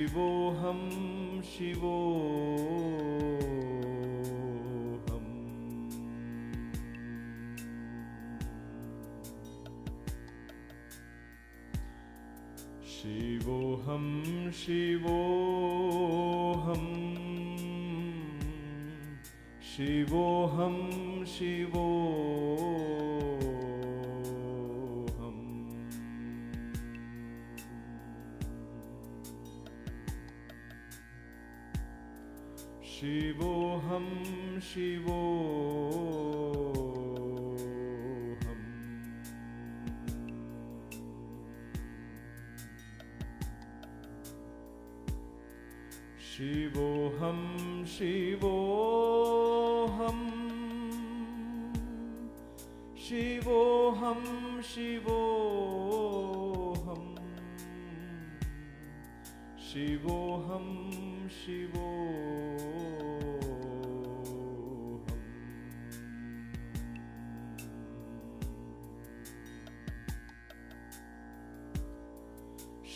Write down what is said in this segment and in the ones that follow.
Shivoham Shivoham Shivoham Shivoham Shivoham Shivoham Shivoham Shivoham Shivoham Shivoham Shivoham Shivoham Shivoham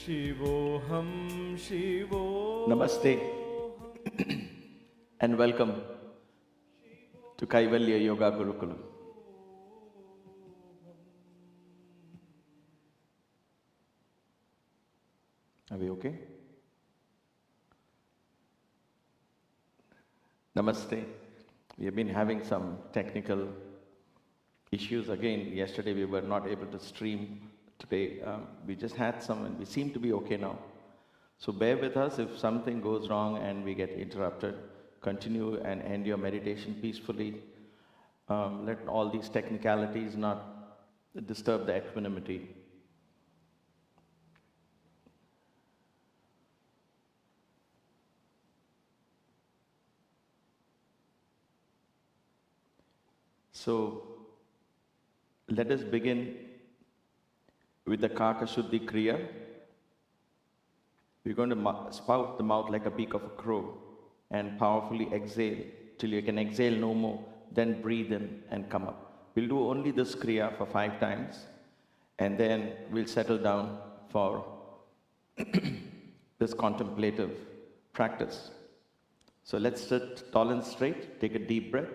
Shivoham Shivoham Namaste and welcome to Kaivalya Yoga Gurukulam. Are we okay? Namaste. We have been having some technical issues again. Yesterday we were not able to stream. Today we just had some and we seem to be okay now. So bear with us if something goes wrong and we get interrupted. Continue and end your meditation peacefully. Let all these technicalities not disturb the equanimity. So let us begin with the Kakashi kriya. We're going to spout the mouth like a beak of a crow and powerfully exhale till you can exhale no more, then breathe in and come up. We'll do only this kriya for 5 times and then we'll settle down for this contemplative practice. So let's sit tall and straight, take a deep breath,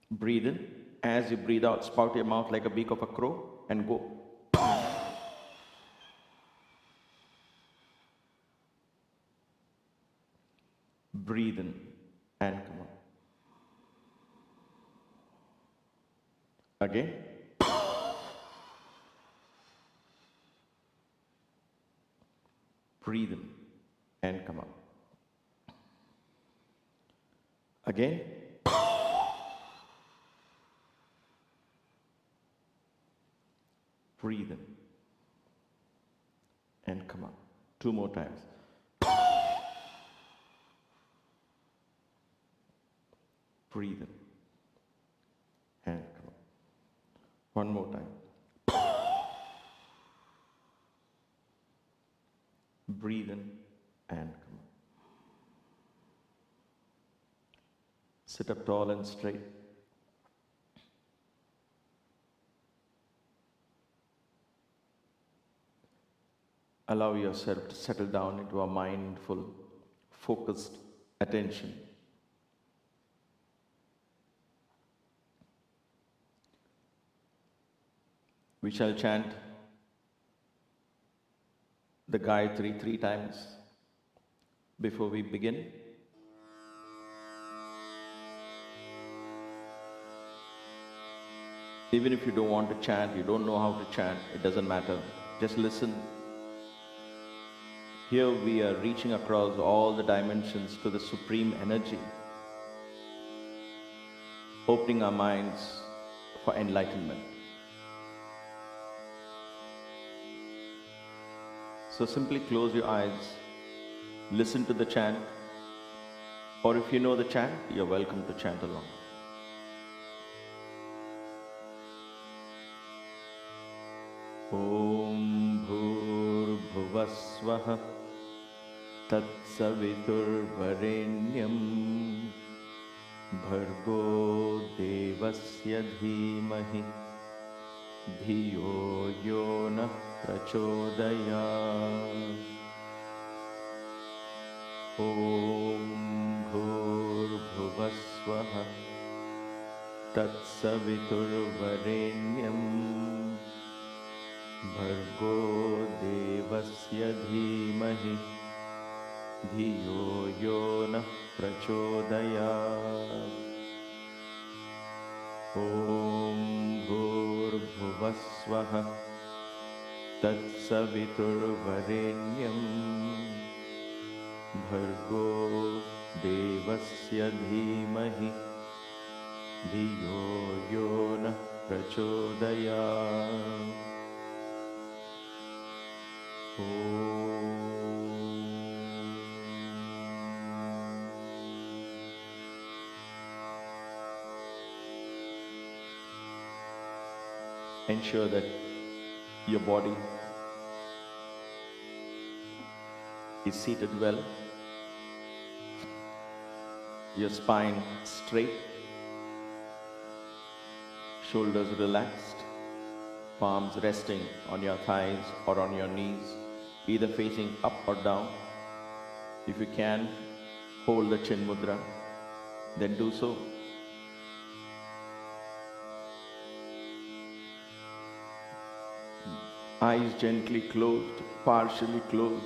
breathe in. As you breathe out, spout your mouth like a beak of a crow and go. Breathe in and come on. Again. Breathe in and come up. Again. Breathe in and come up. 2 more times. Breathe in and come up. 1 more time. Breathe in and come up. Sit up tall and straight. Allow yourself to settle down into a mindful, focused attention. We shall chant the Gayatri 3 times before we begin. Even if you don't want to chant, you don't know how to chant, it doesn't matter. Just listen. Here we are reaching across all the dimensions to the supreme energy, opening our minds for enlightenment. So simply close your eyes, listen to the chant, or if you know the chant, you're welcome to chant along. Om Bhurbhuvasvaha Tatsaviturvarenyam Bhargo Devasya Dhimahi Dhiyo Yo Nah Prachodayat. ॐ भूर्भुवस्वः तत्सवितुर्वरेण्यं भर्गो देवस्य धीमहि धियो यो नः प्रचोदयात्। ॐ भूर्भुवस्वः तत्सवितुर्वरेण्यं भर्गो देवस्य धीमहि धियो यो नः प्रचोदयात्। Ensure that your body is seated well, your spine straight, shoulders relaxed, palms resting on your thighs or on your knees, either facing up or down. If you can, hold the chin mudra, then do so. Eyes gently closed, partially closed.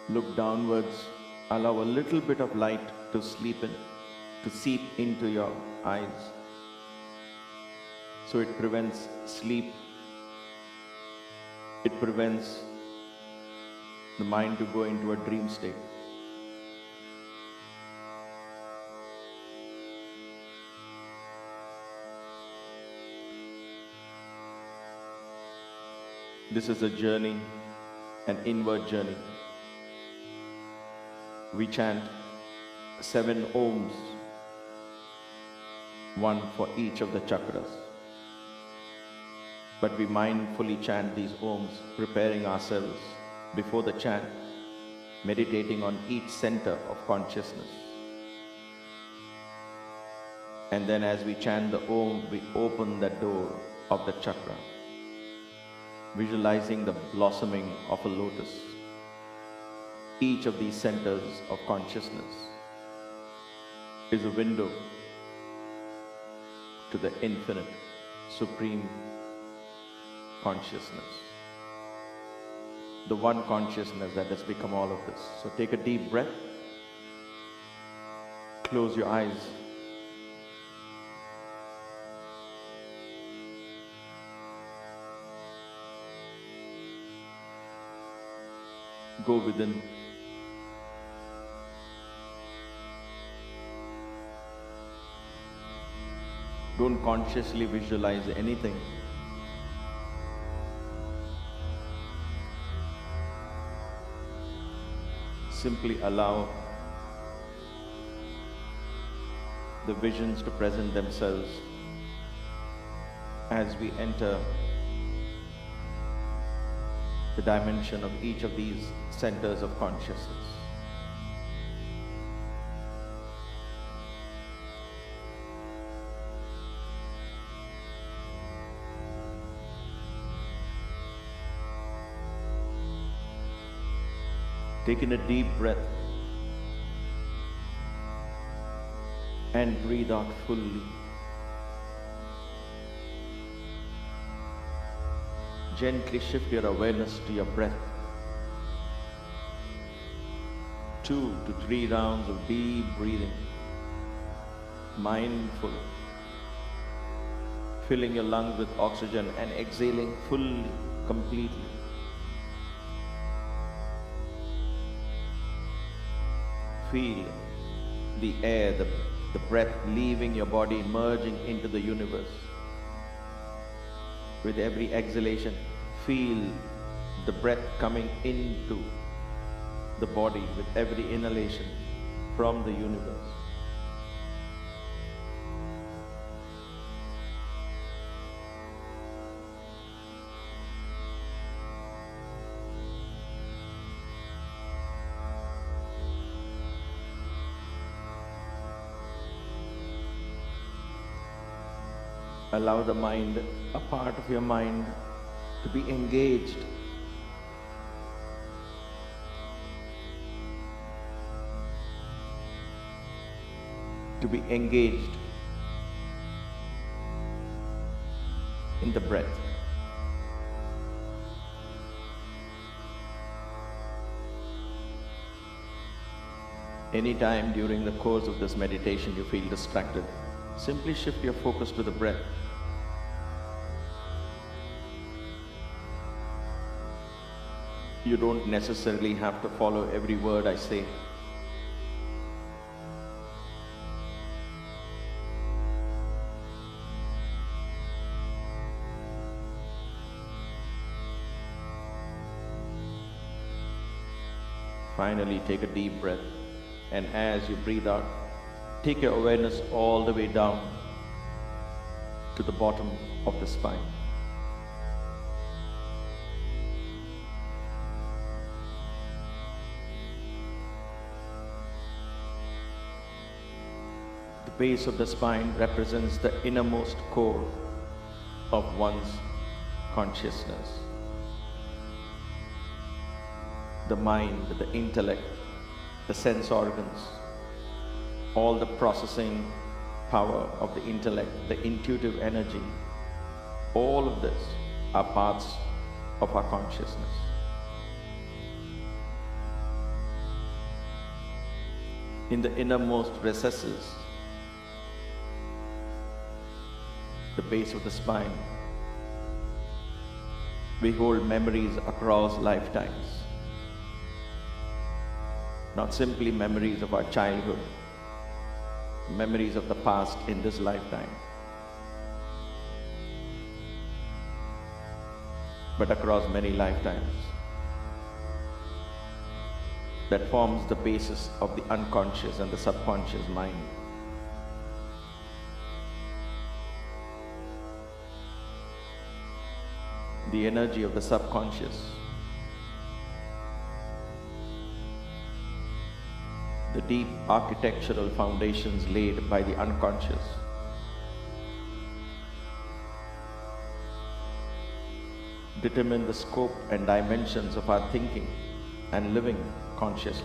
Look downwards. Allow a little bit of light to seep into your eyes. So it prevents sleep. It prevents the mind to go into a dream state. This is a journey, an inward journey. We chant 7 Oms, one for each of the chakras. But we mindfully chant these Oms, preparing ourselves before the chant, meditating on each center of consciousness. And then as we chant the Om, we open the door of the chakra, visualizing the blossoming of a lotus. Each of these centers of consciousness is a window to the infinite, supreme consciousness. The one consciousness that has become all of this. So take a deep breath. Close your eyes. Go within. Don't consciously visualize anything. Simply allow the visions to present themselves as we enter the dimension of each of these centers of consciousness. Take in a deep breath and breathe out fully. Gently shift your awareness to your breath. 2 to 3 rounds of deep breathing. Mindful. Filling your lungs with oxygen and exhaling fully, completely. Feel the air, the breath leaving your body, merging into the universe. With every exhalation, feel the breath coming into the body with every inhalation from the universe. Allow the mind, a part of your mind, to be engaged to be engaged in the breath. Anytime during the course of this meditation you feel distracted, simply shift your focus to the breath. You don't necessarily have to follow every word I say. Finally, take a deep breath, and as you breathe out, take your awareness all the way down to the bottom of the spine. The base of the spine represents the innermost core of one's consciousness. The mind, the intellect, the sense organs, all the processing power of the intellect, the intuitive energy, all of this are parts of our consciousness. In the innermost recesses, the base of the spine, we hold memories across lifetimes. Not simply memories of our childhood, memories of the past in this lifetime, but across many lifetimes. That forms the basis of the unconscious and the subconscious mind. The energy of the subconscious, the deep architectural foundations laid by the unconscious, determine the scope and dimensions of our thinking and living consciously.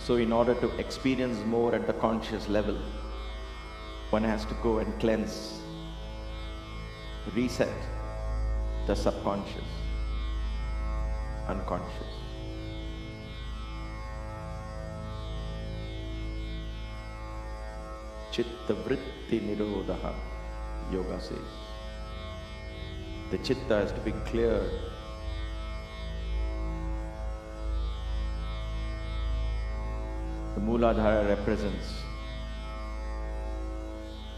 So in order to experience more at the conscious level, one has to go and cleanse, reset the subconscious, unconscious. Chitta vritti nirodha, yoga says. The chitta has to be cleared. The Muladhara represents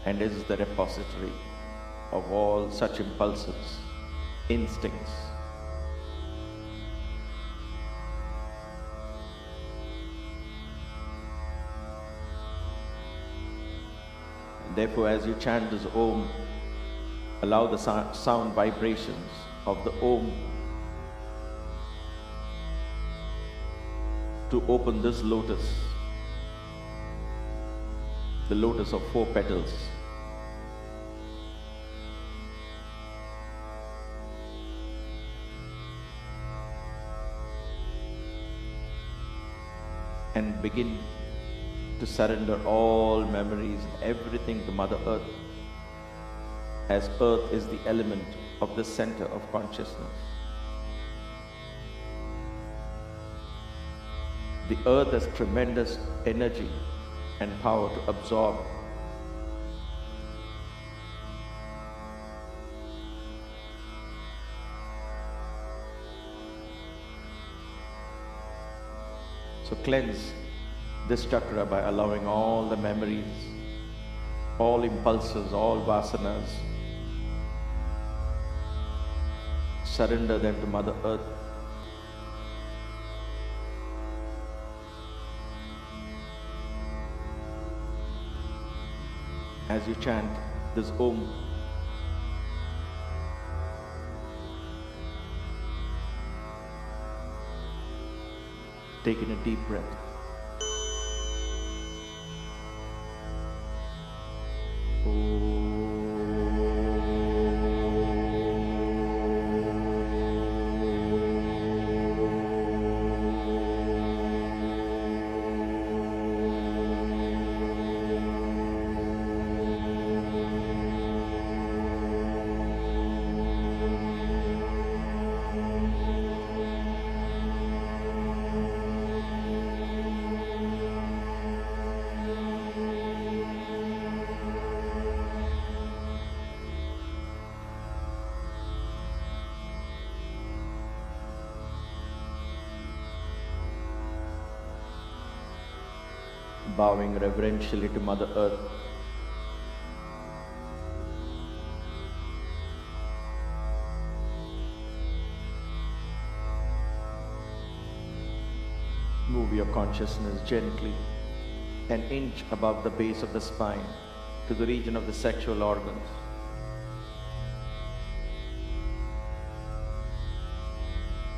and is the repository of all such impulses, instincts. And therefore, as you chant this Om, allow the sound vibrations of the Om to open this lotus, the lotus of 4 petals. And begin to surrender all memories, everything to Mother Earth, as Earth is the element of the center of consciousness. The Earth has tremendous energy and power to absorb. So cleanse this chakra by allowing all the memories, all impulses, all vasanas, surrender them to Mother Earth. As you chant this Om, take in a deep breath. Om. bowing reverentially to Mother Earth. Move your consciousness gently an inch above the base of the spine to the region of the sexual organs.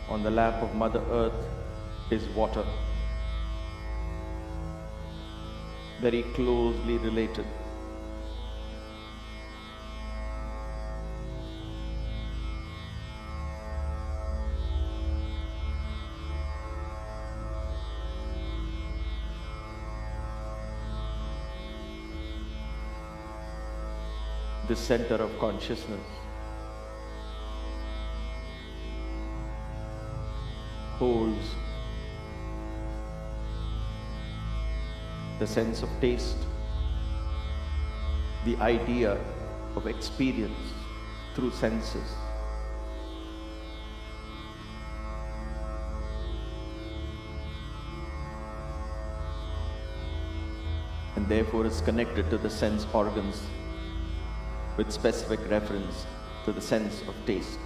On the lap of Mother Earth is water, very closely related. The center of consciousness holds the sense of taste, the idea of experience through senses. And therefore is connected to the sense organs with specific reference to the sense of taste.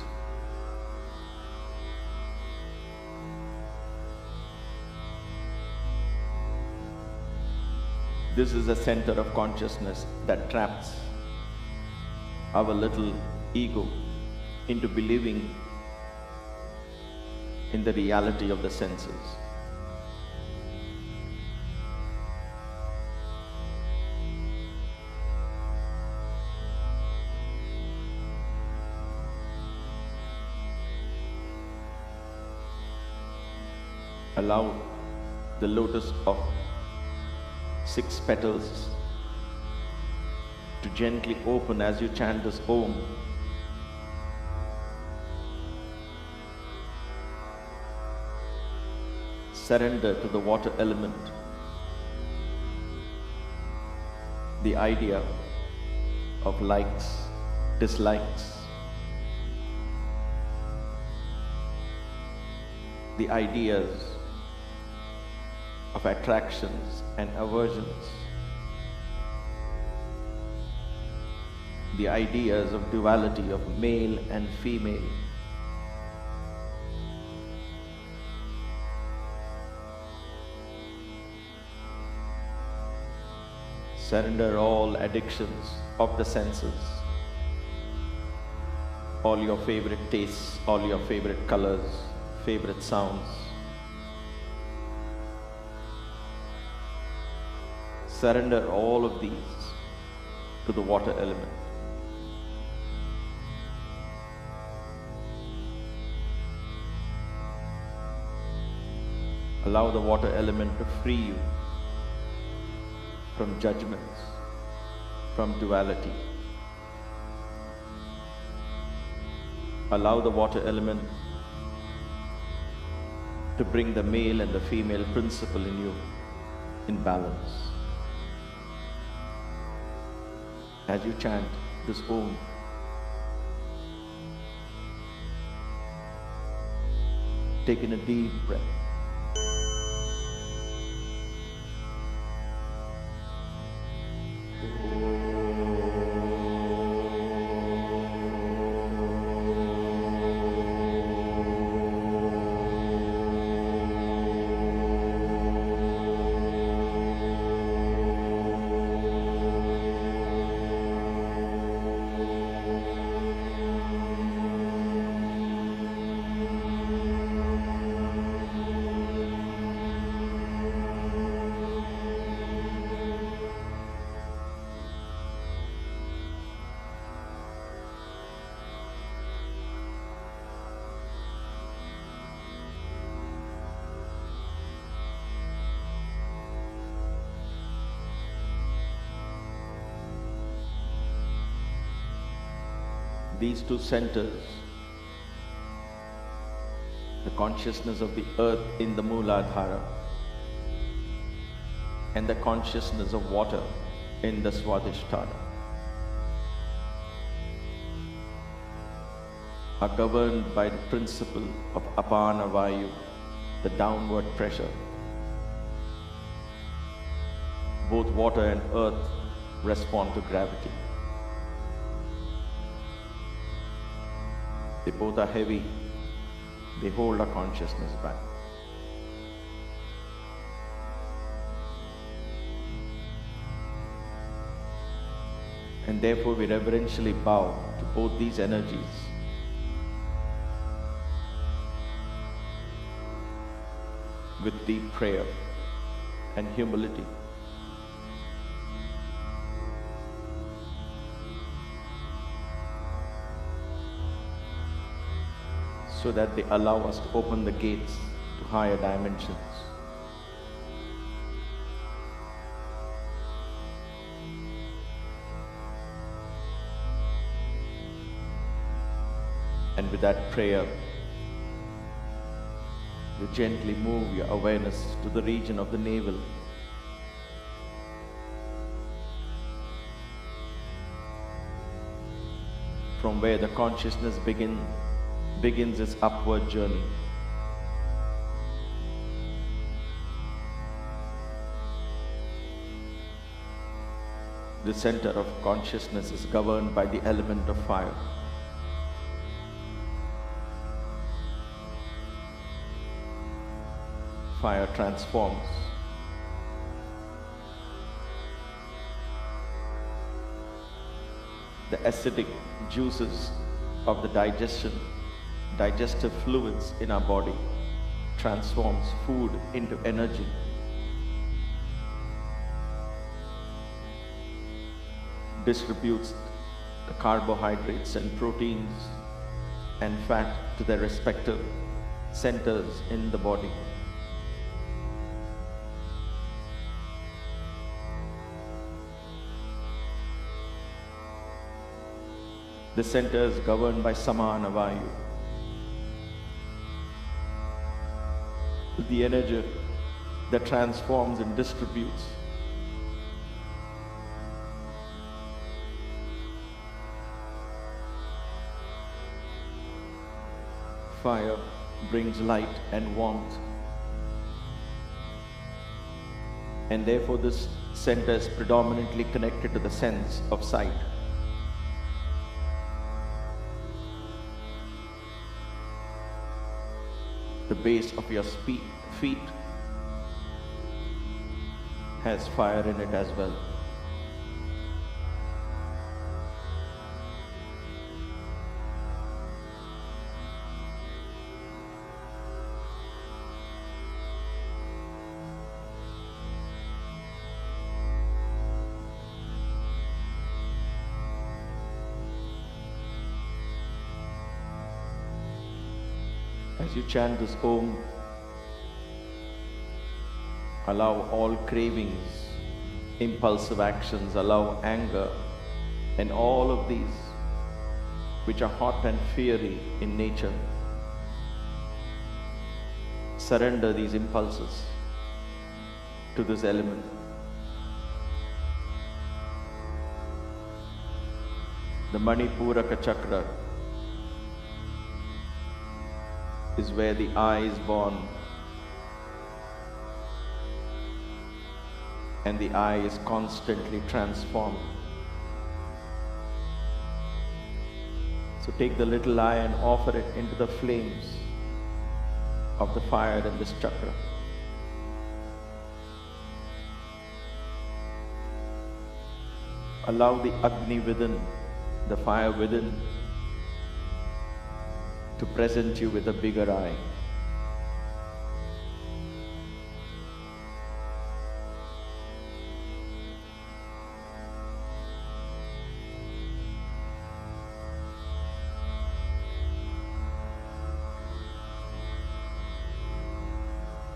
This is a center of consciousness that traps our little ego into believing in the reality of the senses. Allow the lotus of 6 petals to gently open as you chant this Om. Surrender to the water element, the idea of likes, dislikes, the ideas of attractions and aversions, the ideas of duality of male and female, surrender all addictions of the senses, all your favorite tastes, all your favorite colors, favorite sounds. Surrender all of these to the water element. Allow the water element to free you from judgments, from duality. Allow the water element to bring the male and the female principle in you in balance. As you chant this Om, take in a deep breath. These two centers, the consciousness of the earth in the Muladhara and the consciousness of water in the Swadhishthana, are governed by the principle of apana vayu, the downward pressure. both water and earth respond to gravity. They both are heavy. They hold our consciousness back. And therefore we reverentially bow to both these energies. With deep prayer and humility. So that they allow us to open the gates to higher dimensions. And with that prayer, you gently move your awareness to the region of the navel. From where the consciousness begins its upward journey. The center of consciousness is governed by the element of fire. Fire transforms. The acidic juices of the digestive fluids in our body transforms food into energy. Distributes the carbohydrates and proteins and fat to their respective centers in the body. The center is governed by Samana Vayu. The energy that transforms and distributes. Fire brings light and warmth. And therefore this center is predominantly connected to the sense of sight. The base of your feet has fire in it as well. As you chant this Om, allow all cravings, impulsive actions, allow anger, and all of these which are hot and fiery in nature. Surrender these impulses to this element. The Manipura chakra is where the I is born, and the I is constantly transformed. So take the little I and offer it into the flames of the fire in this chakra. Allow the Agni within, the fire within, to present you with a bigger I.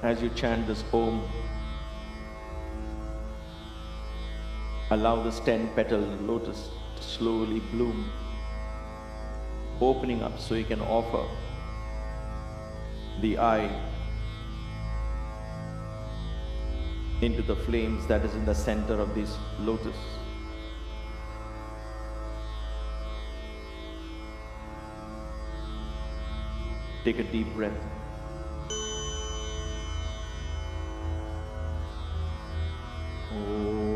As you chant this Om, allow this 10-petaled lotus to slowly bloom, opening up so you can offer the I into the flames that is in the center of this lotus. Take a deep breath. Om.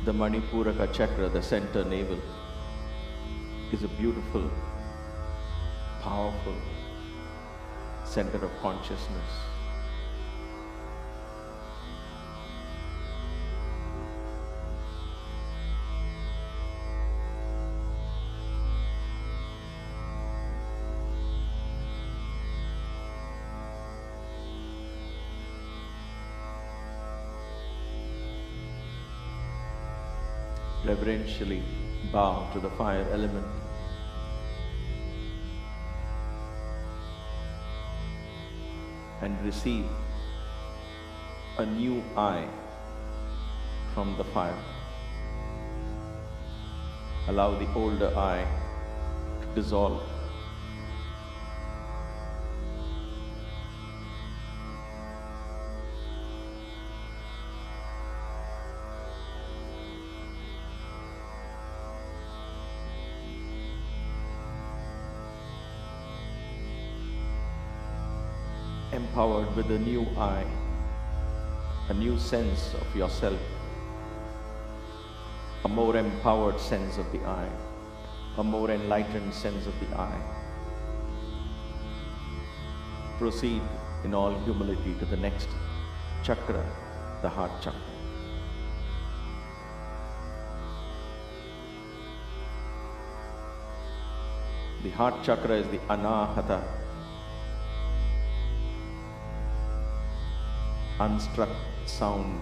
The Manipura chakra, the center navel, is a beautiful, powerful center of consciousness. Reverentially bow to the fire element. And receive a new eye from the fire. Allow the older eye to dissolve. Empowered with a new eye, a new sense of yourself, a more empowered sense of the eye, a more enlightened sense of the eye. Proceed in all humility to the next chakra, the heart chakra. The heart chakra is the Anahata, unstruck sound.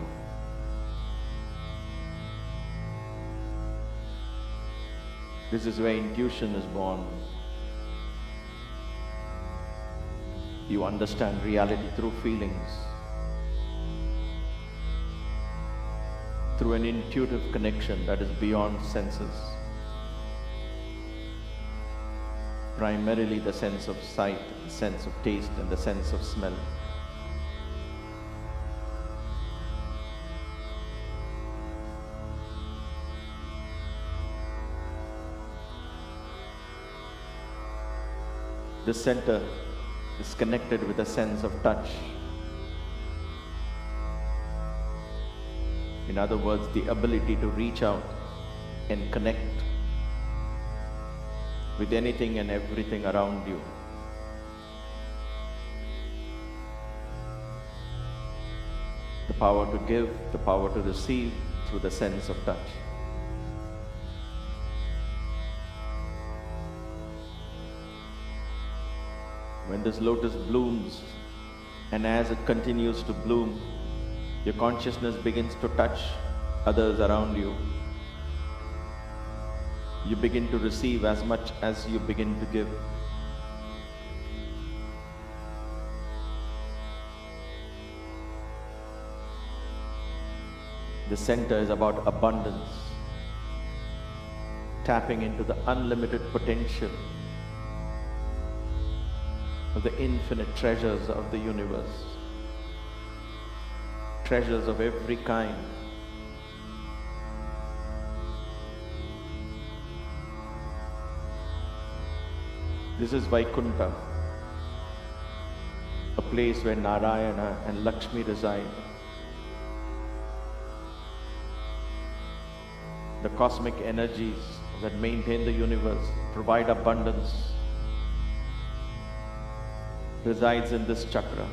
This is where intuition is born. You understand reality through feelings, through an intuitive connection that is beyond senses. Primarily the sense of sight, the sense of taste, and the sense of smell. This center is connected with a sense of touch. In other words, the ability to reach out and connect with anything and everything around you. The power to give, the power to receive through the sense of touch. When this lotus blooms, and as it continues to bloom, your consciousness begins to touch others around you. You begin to receive as much as you begin to give. The center is about abundance, tapping into the unlimited potential of the infinite treasures of the universe, treasures of every kind. This is Vaikuntha, a place where Narayana and Lakshmi reside. The cosmic energies that maintain the universe, provide abundance, resides in this chakra.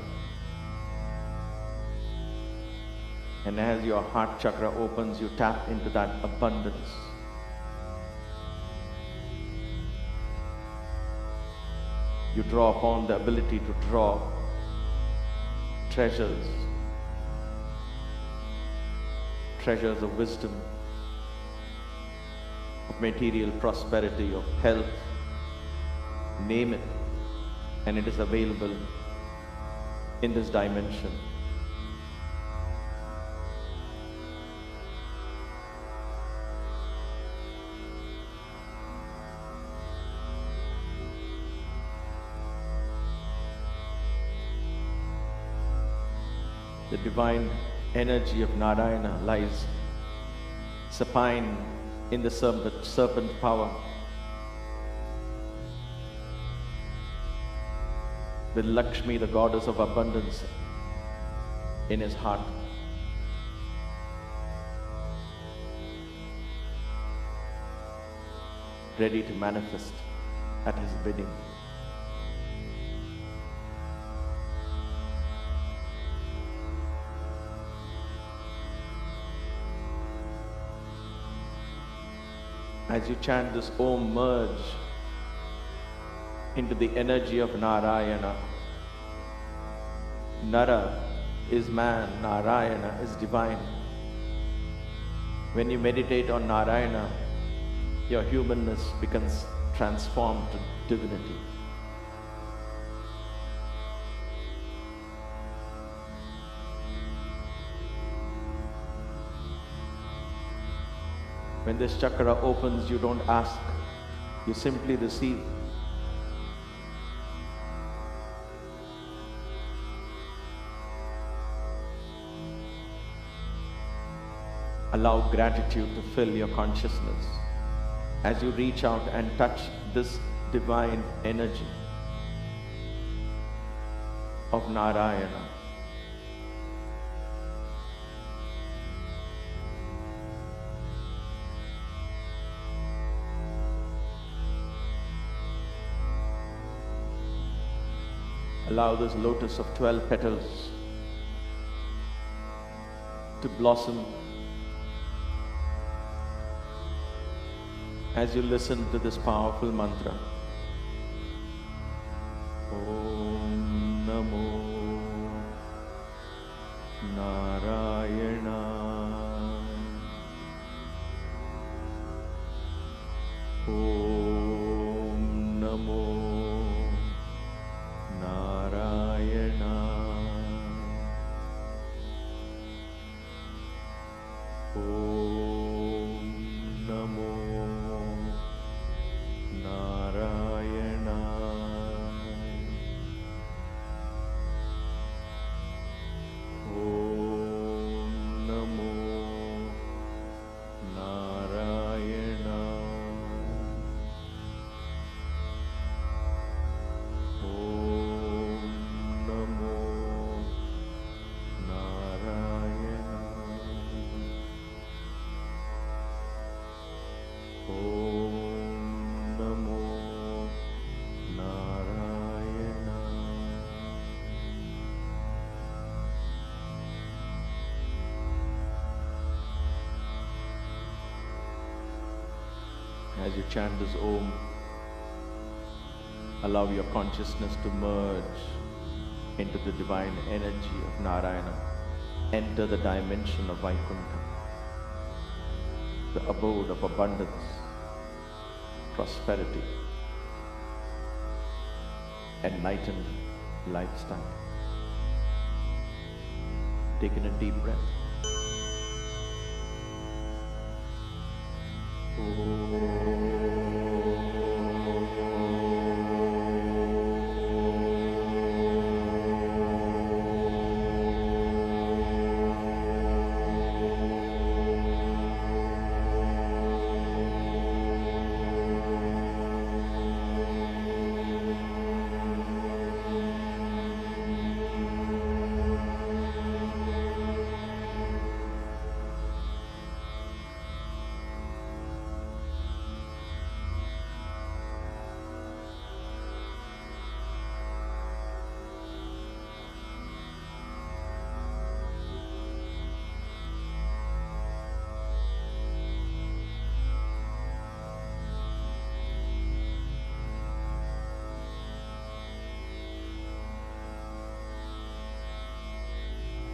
And as your heart chakra opens, you tap into that abundance. You draw upon the ability to draw treasures, treasures of wisdom, of material prosperity, of health, name it, and it is available in this dimension. The divine energy of Narayana lies supine in the serpent power, with Lakshmi, the goddess of abundance, in his heart. ready to manifest at his bidding. As you chant this Om, merge into the energy of Narayana. Nara is man, Narayana is divine. When you meditate on Narayana, your humanness becomes transformed to divinity. When this chakra opens, you don't ask, you simply receive. Allow gratitude to fill your consciousness as you reach out and touch this divine energy of Narayana. Allow this lotus of 12 petals to blossom as you listen to this powerful mantra. Om Namo Narayana. Om Namo Narayana. Om Namo Narayana. Om Namo Narayana. Om Namo Narayana. Om Namo Narayana. As you chant this Om, allow your consciousness to merge into the divine energy of Narayana. Enter the dimension of Vaikuntha, the abode of abundance, prosperity, enlightened lifestyle. Take in a deep breath.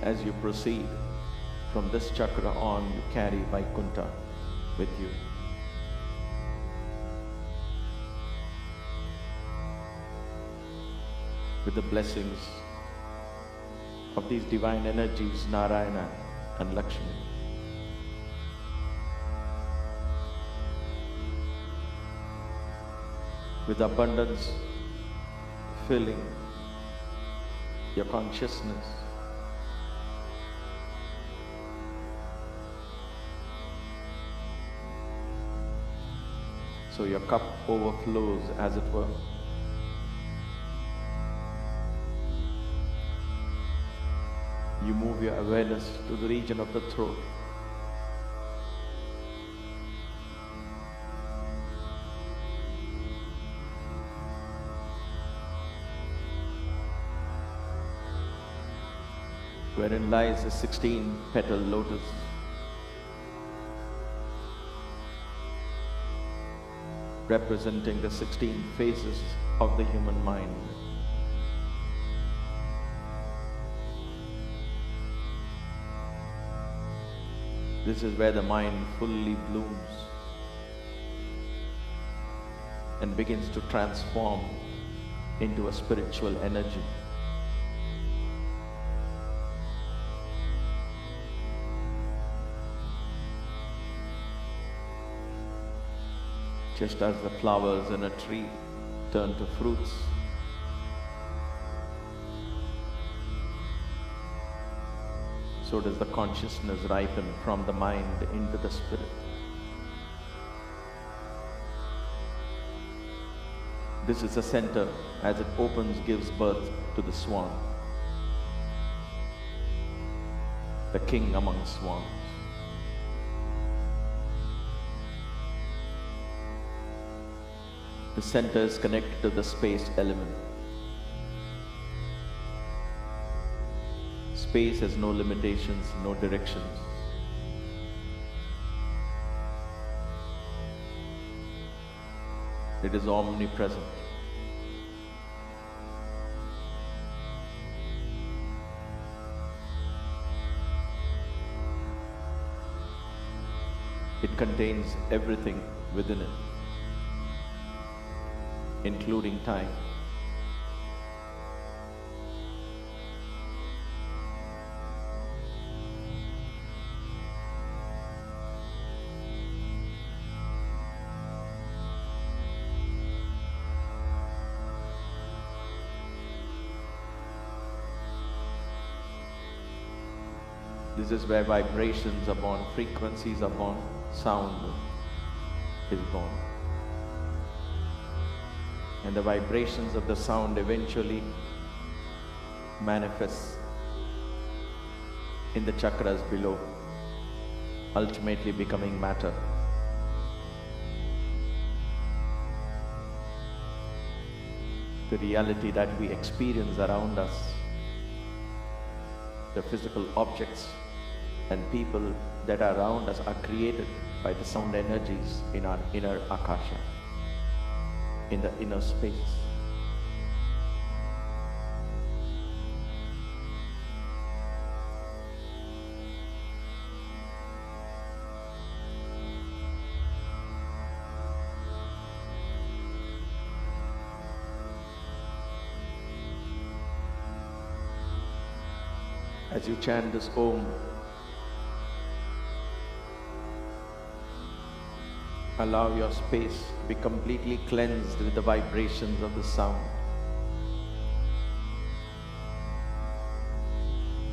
As you proceed from this chakra on, you carry Vaikuntha with you. With the blessings of these divine energies, Narayana and Lakshmi. With abundance filling your consciousness. So your cup overflows, as it were. You move your awareness to the region of the throat. wherein lies a 16-petal lotus. Representing the 16 phases of the human mind. This is where the mind fully blooms and begins to transform into a spiritual energy. Just as the flowers in a tree turn to fruits, so does the consciousness ripen from the mind into the spirit. This is the center. As it opens, gives birth to the swan, the king among swans. The center is connected to the space element. Space has no limitations, no directions. It is omnipresent. It contains everything within it, including time. This is where vibrations are born, frequencies are born, sound is born. And the vibrations of the sound eventually manifest in the chakras below, ultimately becoming matter. The reality that we experience around us, the physical objects and people that are around us are created by the sound energies in our inner akasha, in the inner space. As you chant this Om, allow your space to be completely cleansed with the vibrations of the sound.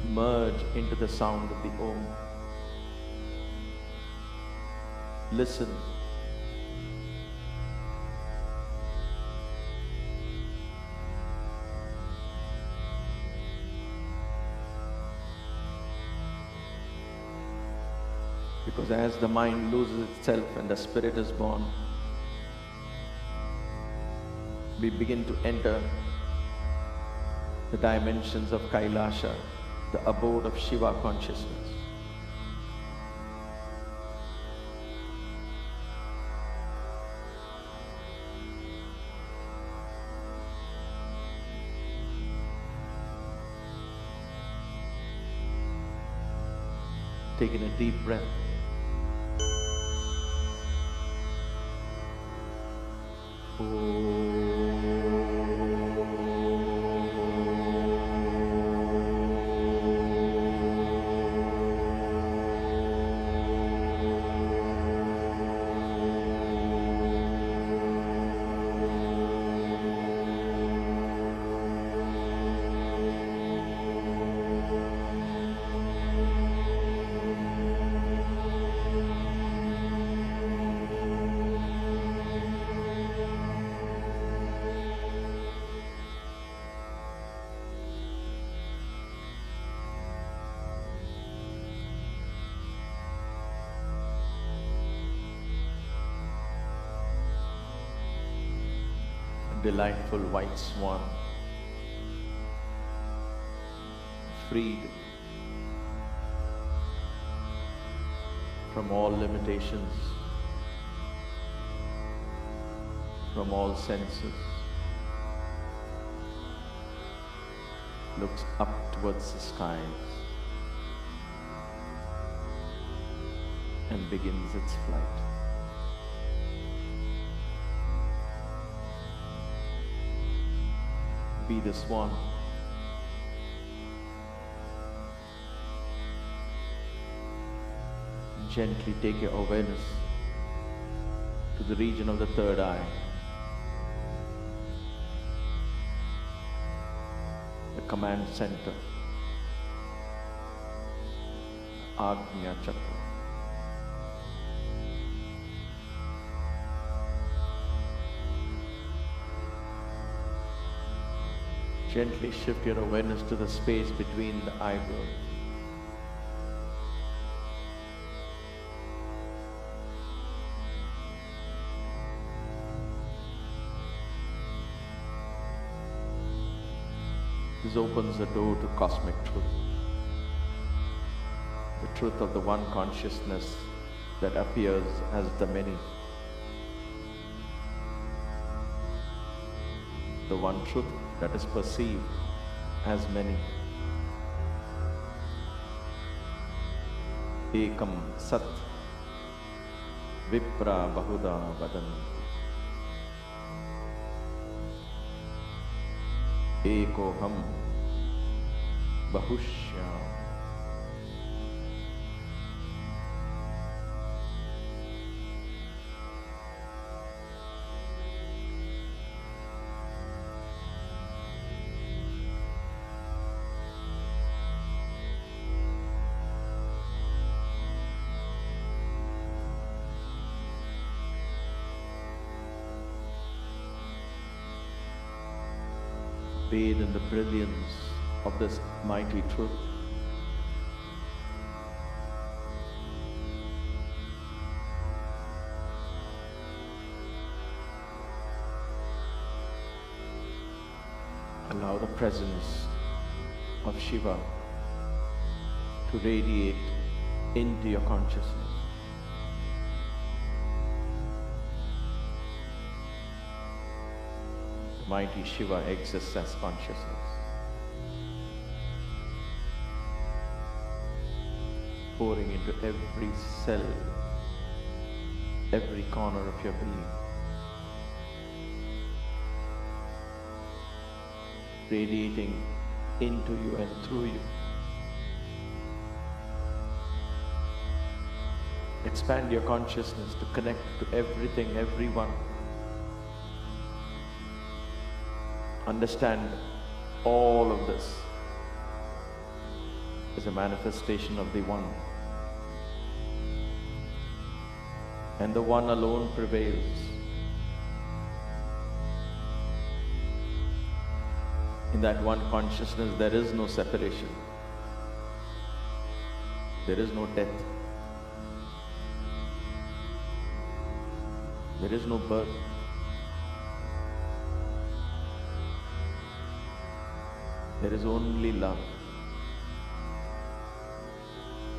Merge into the sound of the Om. Listen. Because as the mind loses itself and the spirit is born, we begin to enter the dimensions of Kailasha, the abode of Shiva consciousness. Taking a deep breath. Delightful white swan, freed from all limitations, from all senses, looks up towards the skies and begins its flight. Be the swan. Gently take your awareness to the region of the third eye, the command center, Ajna chakra. Gently shift your awareness to the space between the eyebrows. This opens the door to cosmic truth, the truth of the one consciousness that appears as the many, the one truth that is perceived as many. Ekam Sat Vipra Bahuda Vadanti. Ekoham Bahushyam. Bathe in the brilliance of this mighty truth. Allow the presence of Shiva to radiate into your consciousness. Mighty Shiva exists as consciousness, pouring into every cell, every corner of your being, radiating into you and through you. Expand your consciousness to connect to everything, everyone. Understand all of this is a manifestation of the One. And the One alone prevails. In that one consciousness, there is no separation. There is no death. There is no birth. There is only love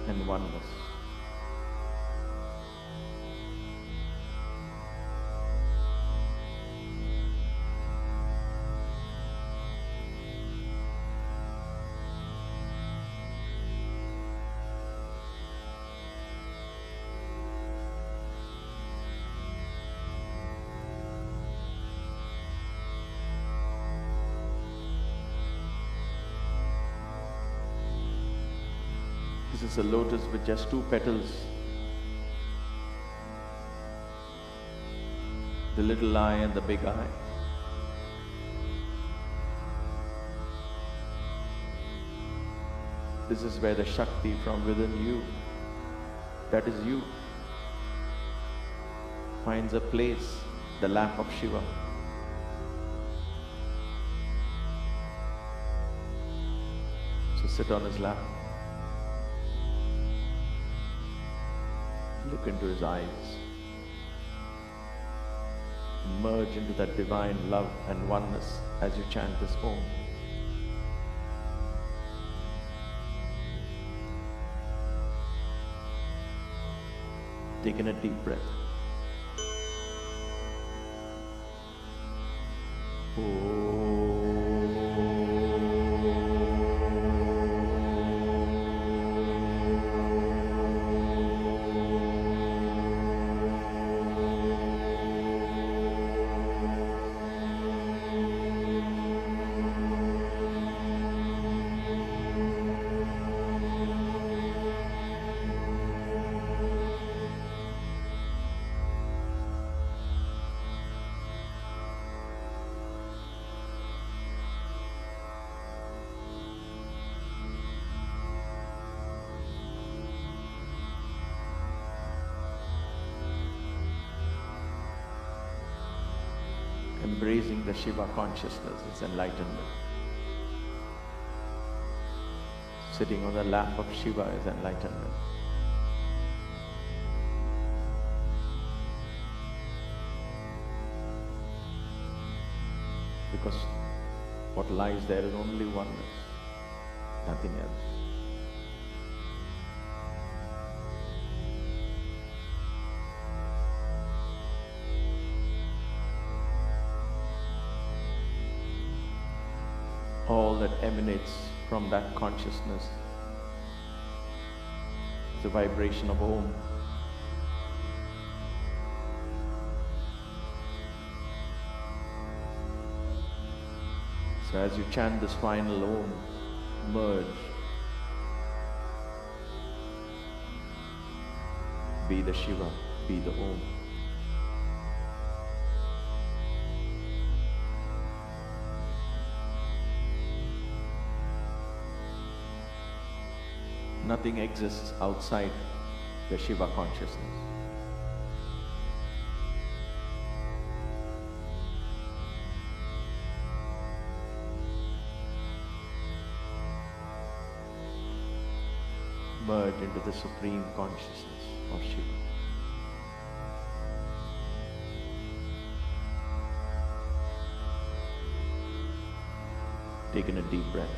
and oneness. This is a lotus with just two petals. The little eye and the big eye. This is where the Shakti from within you, that is you, finds a place, the lap of Shiva. So sit on his lap. Look into his eyes. Merge into that divine love and oneness as you chant this Om. Take in a deep breath. Embracing the Shiva consciousness is enlightenment. Sitting on the lap of Shiva is enlightenment. Because what lies there is only oneness, nothing else. All that emanates from that consciousness is the vibration of Om. So as you chant this final Om, merge. Be the Shiva, be the Om. Nothing exists outside the Shiva consciousness. Merge into the supreme consciousness of Shiva. Take in a deep breath.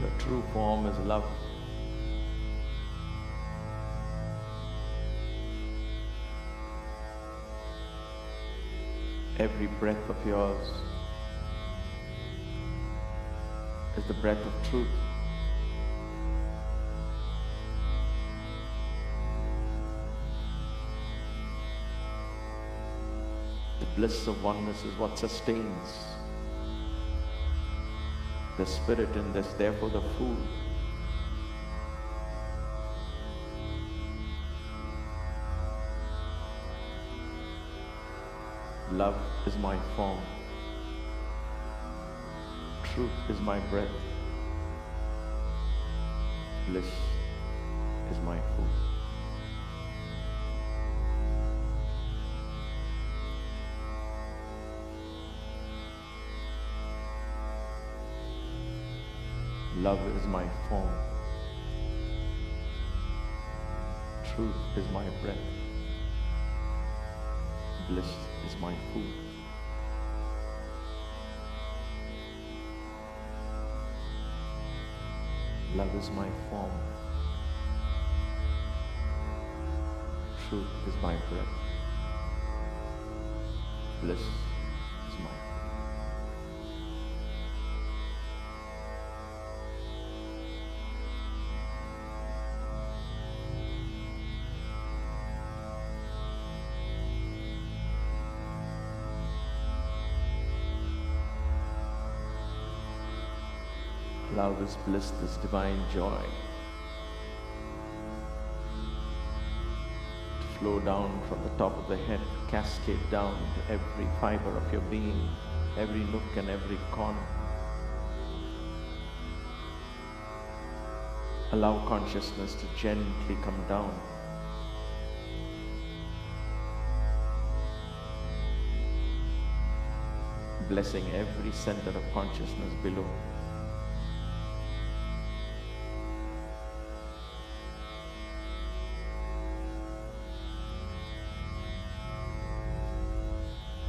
Your true form is love. Every breath of yours is the breath of truth. The bliss of oneness is what sustains the spirit, and thus therefore the food. Love is my form. Truth is my breath. Bliss is my food. Love is my form. Truth is my breath. Bliss is my food. Love is my form. Truth is my breath. Bliss is my food. Allow this bliss, this divine joy flow down from the top of the head, cascade down to every fiber of your being, every nook and every corner. Allow consciousness to gently come down. Blessing every center of consciousness below.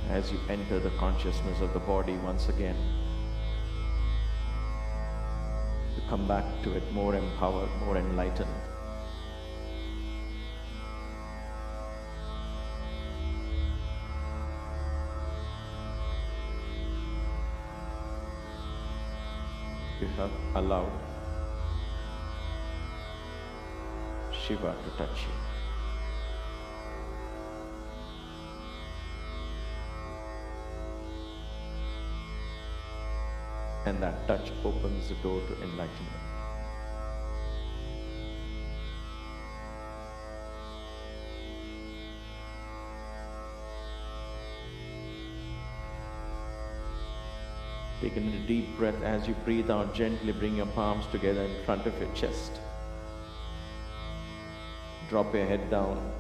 As you enter the consciousness of the body once again, you come back to it more empowered, more enlightened. You have allowed Shiva to touch you. And that touch opens the door to enlightenment. Take in a deep breath. As you breathe out, gently bring your palms together in front of your chest. Drop your head down.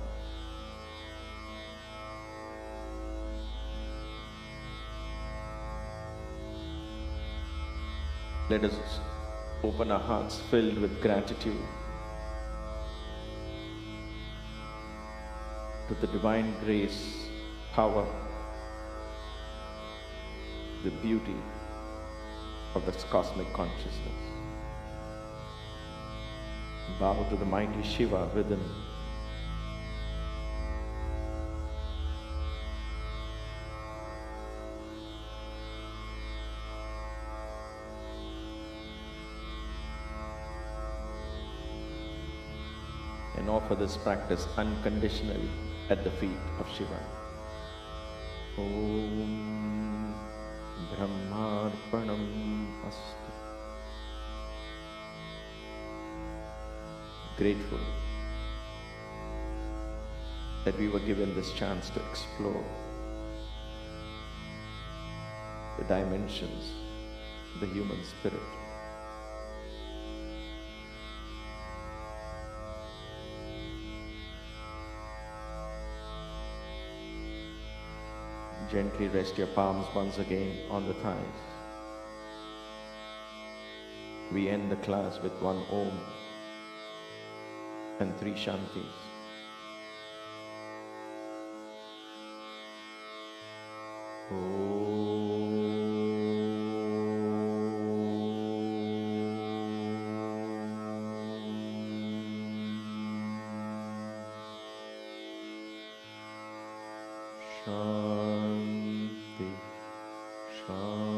Let us open our hearts filled with gratitude to the divine grace, power, the beauty of this cosmic consciousness. Bow to the mighty Shiva within. And offer this practice unconditionally at the feet of Shiva. Om Brahmarpanam Astu. Grateful that we were given this chance to explore the dimensions of the human spirit. Gently rest your palms once again on the thighs. We end the class with one Om and 3 Shantis. Shanti, Shanti.